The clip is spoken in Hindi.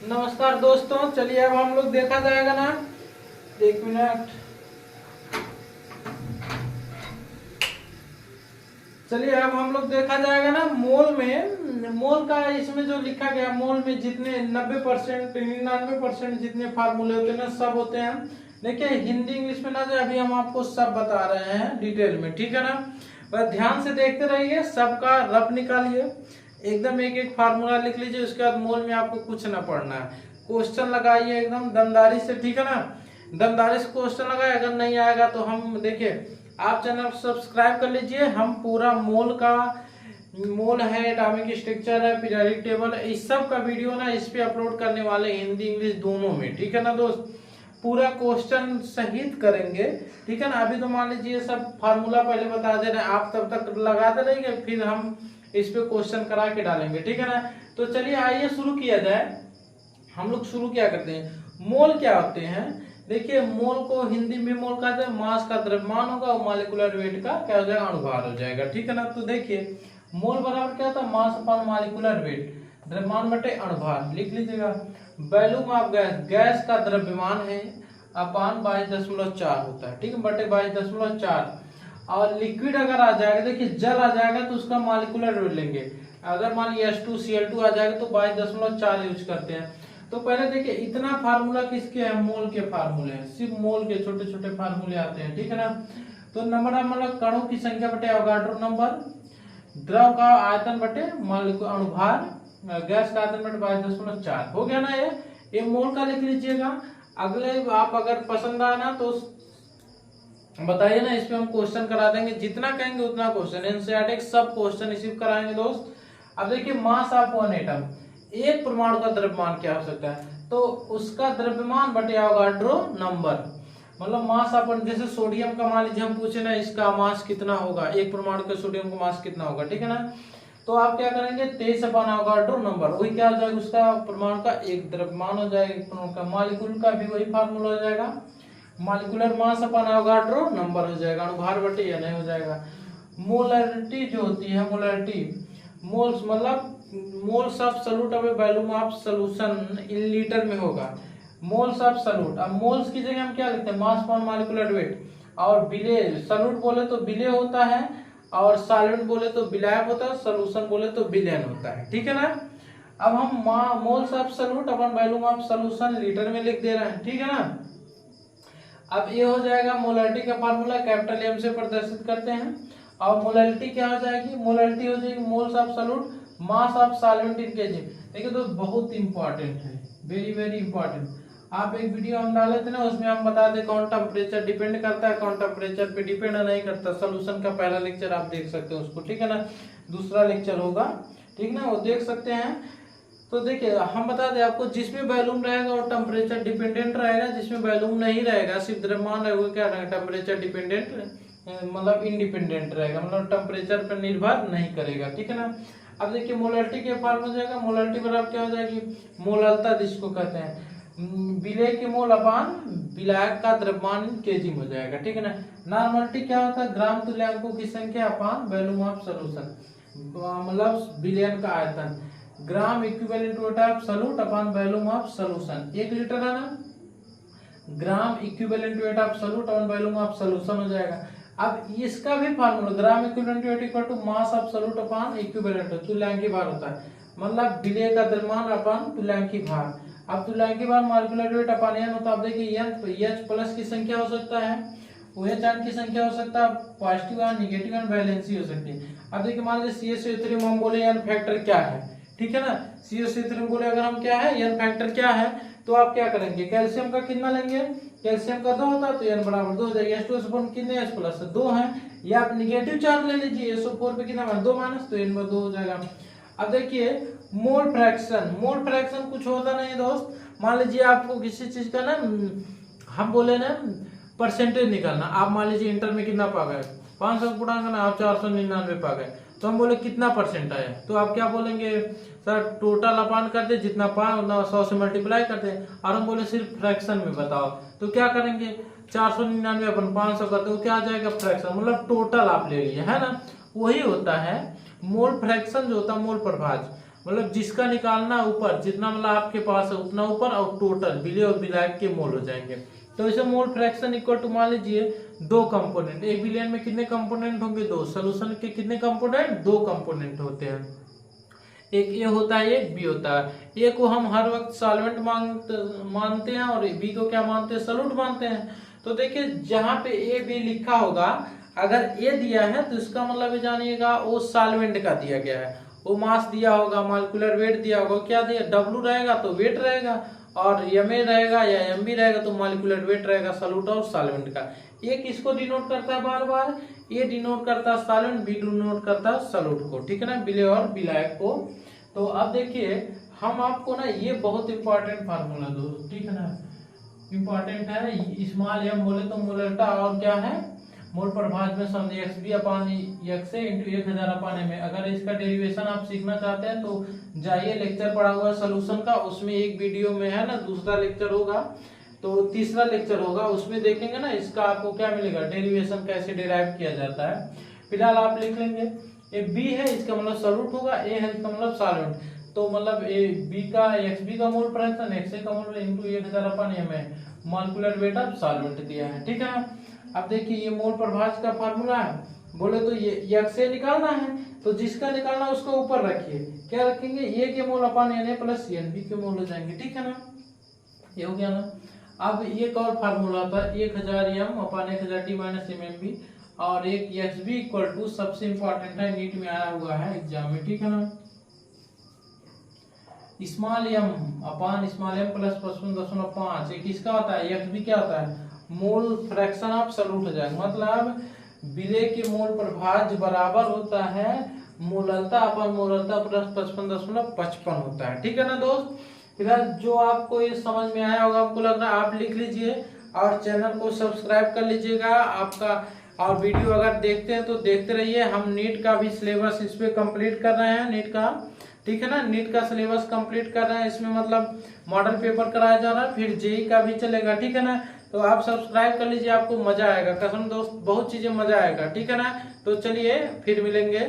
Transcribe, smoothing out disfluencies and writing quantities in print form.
नमस्कार दोस्तों, चलिए अब हम लोग देखा जाएगा ना। एक मिनट, चलिए अब हम लोग देखा जाएगा ना मोल का इसमें जो लिखा गया, मोल में जितने 90% 99% जितने फार्मूले होते हैं ना, सब होते हैं। देखिए हिंदी इंग्लिश में ना जो अभी हम आपको सब बता रहे हैं डिटेल में, ठीक है ना। बस ध्यान से देखते रहिए, सबका रफ निकालिए, एकदम एक एक फार्मूला लिख लीजिए। उसके बाद मोल में आपको कुछ ना पढ़ना है, क्वेश्चन लगाइए एकदम दमदारी से, ठीक है ना। दमदारी से क्वेश्चन लगाए, अगर नहीं आएगा तो हम देखिए, आप चैनल सब्सक्राइब कर लीजिए। हम पूरा मोल है, एटॉमिक स्ट्रक्चर है, पीरियोडिक टेबल है, इस सब का वीडियो ना इस पे अपलोड करने वाले, हिंदी इंग्लिश दोनों में, ठीक है ना दोस्त। पूरा क्वेश्चन सहित करेंगे, ठीक है ना। अभी तो मान लीजिए सब फार्मूला पहले बता दे रहे हैं, आप तब तक लगाते रहेंगे, फिर हम इस पे क्वेश्चन करा के डालेंगे, ठीक है ना। तो चलिए आइए शुरू किया जाए। हम लोग शुरू क्या करते हैं, मोल क्या होते हैं। देखिए मोल को हिंदी में मोल कहते हैं, मास का द्रव्यमान होगा और मॉलिक्यूलर वेट का क्या हो जाएगा, अनुभार हो जाएगा, ठीक है ना। तो देखिए मोल बराबर क्या होता है, मास अपॉन मॉलिक्यूलर वेट, द्रव्यमान बटे अनुभार, लिख लीजिएगा। वॉल्यूम ऑफ गैस, गैस का द्रव्यमान है अपान 22.4 होता है, ठीक है, बटे 22.4। और लिक्विड अगर आ जाएगा, देखिए जल आ जाएगा तो उसका मॉलिक्यूलर वेट लेंगे। अगर मान लीजिए H2Cl2 आ जाएगा तो 22.4 यूज करते हैं। तो पहले देखिए इतना फार्मूला किसके हैं, मोल के फार्मूले हैं, सिर्फ मोल के छोटे छोटे फार्मूले आते हैं, ठीक है ना। तो नंबर ऑफ मतलब कणों की संख्या बटे अवोगाड्रो नंबर, द्रव का आयतन बटे अनुभार, गैस का आयतन बटे 22.4 हो गया ना। ये मोल का लिख लीजिएगा। अगले आप अगर पसंद आए ना तो बताइए ना, इस पे हम क्वेश्चन करा देंगे, जितना कहेंगे उतना क्वेश्चन, एनसीईआरटी सब क्वेश्चन इसी पे कराएंगे दोस्त। अब देखिए मास ऑफ वन एटम, एक परमाणु का द्रव्यमान क्या हो सकता है, तो उसका द्रव्यमान बटे अवोगाड्रो नंबर, मतलब मास अपन, जैसे सोडियम का मान लीजिए हम पूछे ना, इसका मास कितना होगा, एक परमाणु के सोडियम का मास कितना होगा, ठीक है ना। तो आप क्या करेंगे, 23 अपन अवोगाड्रो नंबर, वही क्या हो जाएगा, उसका परमाणु का एक द्रव्यमान हो जाएगा, एक परमाणु का, मॉलिक्यूल का भी वही फार्मूला हो जाएगा, मॉलिक्यूलर मास अपन अवोगाड्रो नंबर हो जाएगा, अनुभार बटे या नहीं हो जाएगा। मोलरिटी जो होती है, मोलरिटी मोल्स मतलब मोल्स ऑफ सॉल्यूट अब volume of solution in litre में होगा, मोल्स ऑफ सॉल्यूट। अब मोल्स की जगह हम क्या लिखते हैं, मास पर मॉलिक्यूलर वेट। और विलेय, सॉल्यूट बोले तो विलेय होता है, और सॉल्वेंट बोले तो विलायक होता है, सॉल्यूशन बोले तो विलयन होता है, ठीक है ना। अब हम moles of solute upon volume of solution litre में लिख दे रहे हैं, ठीक है ना। अब ये हो जाएगा मोलरिटी का फार्मूला, कैपिटल एम से प्रदर्शित करते हैं। और मोलरिटी क्या हो जाएगी, मोलरिटी हो जाएगी moles of solute mass of solvent in KG. देखिए तो बहुत इंपॉर्टेंट है, वेरी वेरी इंपॉर्टेंट। आप एक वीडियो हम डाले थे ना, उसमें हम बता दें कौन टेम्परेचर डिपेंड करता है, कौन टेम्परेचर पे डिपेंड नहीं करता। सोल्यूशन का पहला लेक्चर आप देख सकते हैं उसको, ठीक है ना। दूसरा लेक्चर होगा, ठीक ना, वो देख सकते हैं। तो देखिए हम बता दें आपको, जिसमें वॉल्यूम रहेगा वो टेम्परेचर डिपेंडेंट रहेगा, जिसमें वॉल्यूम नहीं रहेगा सिर्फ द्रव्यमान रहेगा, क्या रहेगा, टेम्परेचर डिपेंडेंट मतलब इंडिपेंडेंट रहेगा, मतलब टेम्परेचर पर निर्भर नहीं करेगा, ठीक है ना। अब देखिए मोलरिटी के फॉर्म हो जाएगा, मोलरिटी बराबर क्या हो जाएगी, मोललता जिसको कहते हैं, विलेय के मोल अपान विलायक का द्रव्यमान केजी हो जाएगा, ठीक है ना। नॉर्मलिटी क्या होता है, ग्राम तुल्यांकों की संख्या अपान वॉल्यूम ऑफ सॉल्यूशन, मतलब विलयन का आयतन, gram equivalent weight of solute upon volume of solution, 1 litre है ना, gram equivalent weight of solute upon volume of solution हो जाएगा। अब इसका भी formula, gram equivalent weight equal to mass of solute upon equivalent, तुल्यांकी भार होता है, मतलब विलेय का द्रव्यमान अपान तुल्यांकी भार। अब तुल्यांकी भार मॉलिक्यूलर वेट अपान n होता है। अब देखिए H प्लस की संख्या हो सकता है, OH आयन की संख्या हो सकता है, positive ion, negative ion, valency हो सकती है। अब देखिए मान लीजिए CH3 हम बोले n फैक्टर क्या है, ठीक है ना। CH3 बोले अगर हम क्या है, n फैक्टर क्या है, तो आप क्या करेंगे, कैल्शियम का कितना लेंगे, कैल्शियम का 2 होता है तो n बराबर 2 हो जाएगा। H2SO4 कितने H प्लस 2 है, या आप निगेटिव चार्ज ले लीजिए, SO4 पे कितना है 2 माइनस, तो n में 2 हो जाएगा। अब देखिए मोल फ्रैक्शन, मोल फ्रैक्शन कुछ होता नहीं है दोस्त। मान लीजिए आपको किसी चीज का ना, हम बोले ना परसेंटेज निकालना, आप मान लीजिए इंटर में कितना पा गए, 500 गुणा करना, आप 499 पा गए, तो हम बोले कितना परसेंट आया, तो आप क्या बोलेंगे, सर टोटल अपान करते जितना पाए उतना 100 से मल्टीप्लाई करते हैं, और हम बोले सिर्फ फ्रैक्शन में बताओ, तो क्या करेंगे, 499 अपन 500 करते हो, क्या आ जाएगा फ्रैक्शन, मतलब टोटल आप ले लिए, है ना। वही होता है मोल फ्रैक्शन जो होता है, मोल प्रभाज, मतलब जिसका निकालना ऊपर, जितना मतलब आपके पास है उतना ऊपर, और टोटल विलय और विलायक के मोल हो जाएंगे। तो इसे मोल फ्रैक्शन इक्वल टू मान लीजिए दो कंपोनेंट, एक विलयन में कितने कंपोनेंट होंगे, दो, सोल्यूशन के कितने कंपोनेंट, दो कंपोनेंट होते हैं, एक ए होता है एक बी होता है। ए को हम हर वक्त सॉल्वेंट मानते हैं और बी को क्या मानते हैं, सॉल्यूट मानते हैं। तो देखिए जहां पे ए बी लिखा होगा, अगर ए दिया है तो इसका मतलब ये जानिएगा वो सॉल्वेंट का दिया गया है, वो मास दिया होगा, मॉलिक्यूलर वेट दिया होगा, क्या दिया, डब्ल्यू रहेगा तो वेट रहेगा, और एम ए रहेगा या एम बी रहेगा तो मॉलिक्यूलर वेट रहेगा सॉल्यूट और सॉल्वेंट का। ए किसको डिनोट करता है, बार बार ए डिनोट करता है सॉल्वेंट, बी डिनोट करता है सॉल्यूट को, ठीक है ना, विलय और विलायक को। तो अब देखिए हम आपको ना ये बहुत इंपॉर्टेंट फार्मूला दो, ठीक है ना, इंपॉर्टेंट है, स्मॉल एम बोले तो मोलरता और क्या है, मोल प्रभाज में समझिए एक्स बी अपान एक्स इंटू 1000 अपान में। अगर इसका डेरिवेशन आप सीखना चाहते हैं तो जाइए, लेक्चर पढ़ा हुआ है सोल्यूशन का, उसमें एक वीडियो में है ना, दूसरा लेक्चर होगा तो तीसरा लेक्चर होगा, उसमें देखेंगे ना इसका आपको क्या मिलेगा, डेरिवेशन कैसे डिराइव किया जाता है। फिलहाल आप लिख लेंगे ए बी है इसका मतलब सॉल्यूट होगा, ए है इसका मतलब सॉल्वेंट, तो मतलब ए बी का एक्स बी का मोल फ्रैक्शन एक्स ए का मोल इंटू 1000 अपान एम है, मॉलिक्यूलर वेट ऑफ सॉल्वेंट दिया है, ठीक है ना। अब देखिए ये मोल प्रभाज का फार्मूला है, बोले तो ये एक्स ए निकालना है, तो जिसका निकालना उसको ऊपर रखिए, क्या रखेंगे, ए के mole upon N A plus N B के मोल हो जाएंगे, ठीक है ना, ये हो गया ना। अब एक और फार्मूला था 1000 m upon 1000 t minus m m b, और एक एक्स बी इक्वल टू, सबसे इंपॉर्टेंट है, नीट में आया हुआ है एग्जाम में, ठीक है ना, small m upon small m plus 55.5, ये किसका होता है, एक्स बी क्या होता है, मोल फ्रैक्शन ऑफ सॉल्यूट हो जाएगा, मतलब विलय के मोल प्रभाज बराबर होता है मोललता अपन मोललता प्लस 55.55 होता है, ठीक है ना दोस्त। फिलहाल जो आपको ये समझ में आया होगा, आपको लग रहा है, आप लिख लीजिए और चैनल को सब्सक्राइब कर लीजिएगा आपका, और वीडियो अगर देखते हैं तो देखते रहिए। हम नीट का भी सिलेबस इस पे कंप्लीट कर रहे हैं, नीट का, ठीक है ना, नीट का सिलेबस कंप्लीट कर रहे हैं, इसमें मतलब मॉडल पेपर कराया जा रहा है, फिर जेई का भी चलेगा, ठीक है ना। तो आप सब्सक्राइब कर लीजिए, आपको मजा आएगा, कसम दोस्त, बहुत चीजें मजा आएगा, ठीक है ना। तो चलिए फिर मिलेंगे।